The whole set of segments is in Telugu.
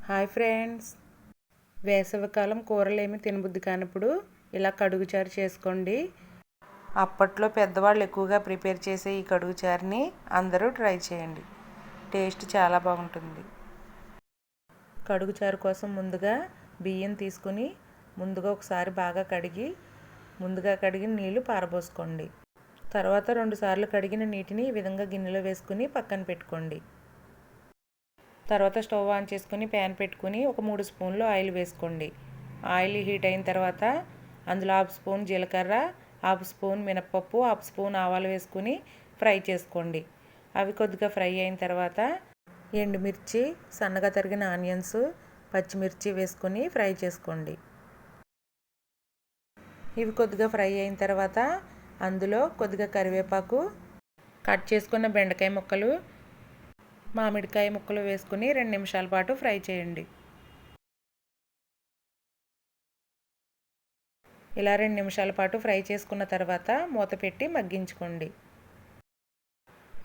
హాయ్ ఫ్రెండ్స్, వేసవికాలం కూరలు ఏమి తినబుద్ధి కానప్పుడు ఇలా కడుగుచారు చేసుకోండి. అప్పట్లో పెద్దవాళ్ళు ఎక్కువగా ప్రిపేర్ చేసే ఈ కడుగుచారుని అందరూ ట్రై చేయండి. టేస్ట్ చాలా బాగుంటుంది. కడుగుచారు కోసం ముందుగా బియ్యం తీసుకుని ముందుగా ఒకసారి బాగా కడిగి ముందుగా కడిగిన నీళ్లు పారబోసుకోండి. తర్వాత 2 సార్లు కడిగిన నీటిని ఈ విధంగా గిన్నెలో వేసుకుని పక్కన పెట్టుకోండి. తర్వాత స్టవ్ ఆన్ చేసుకుని ప్యాన్ పెట్టుకుని ఒక 3 స్పూన్లు ఆయిల్ వేసుకోండి. ఆయిల్ హీట్ అయిన తర్వాత అందులో 1/2 స్పూన్ జీలకర్ర, 1/2 స్పూన్ మినపప్పు, 1/2 స్పూన్ ఆవాలు వేసుకుని ఫ్రై చేసుకోండి. అవి కొద్దిగా ఫ్రై అయిన తర్వాత ఎండుమిర్చి, సన్నగా తరిగిన ఆనియన్స్, పచ్చిమిర్చి వేసుకుని ఫ్రై చేసుకోండి. ఇవి కొద్దిగా ఫ్రై అయిన తర్వాత అందులో కొద్దిగా కరివేపాకు, కట్ చేసుకున్న బెండకాయ ముక్కలు, మామిడికాయ ముక్కలు వేసుకుని 2 నిమిషాల పాటు ఫ్రై చేయండి. ఇలా 2 నిమిషాల పాటు ఫ్రై చేసుకున్న తర్వాత మూత పెట్టి మగ్గించుకోండి.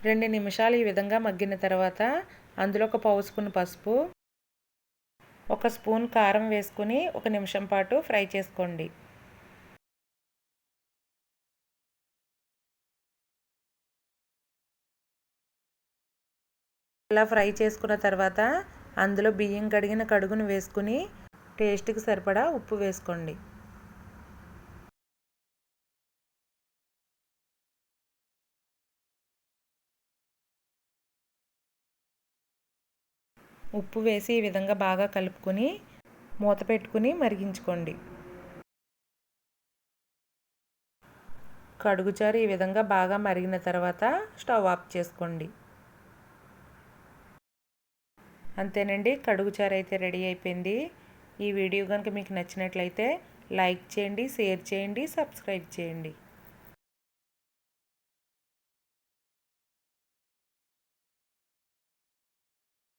2 నిమిషాలు ఈ విధంగా మగ్గిన తర్వాత అందులో ఒక పావు స్పూన్ పసుపు, 1 స్పూన్ కారం వేసుకుని 1 నిమిషం పాటు ఫ్రై చేసుకోండి. ఇలా ఫ్రై చేసుకున్న తర్వాత అందులో బియ్యం కడిగిన కడుగును వేసుకుని టేస్ట్కి సరిపడా ఉప్పు వేసుకోండి. ఉప్పు వేసి ఈ విధంగా బాగా కలుపుకొని మూత పెట్టుకుని మరిగించుకోండి. కడుగుచారు ఈ విధంగా బాగా మరిగిన తర్వాత స్టవ్ ఆఫ్ చేసుకోండి. అంతేనండి, కడుగుచారు అయితే రెడీ అయిపోయింది. ఈ వీడియో కనుక మీకు నచ్చినట్లయితే లైక్ చేయండి, షేర్ చేయండి, సబ్స్క్రైబ్ చేయండి.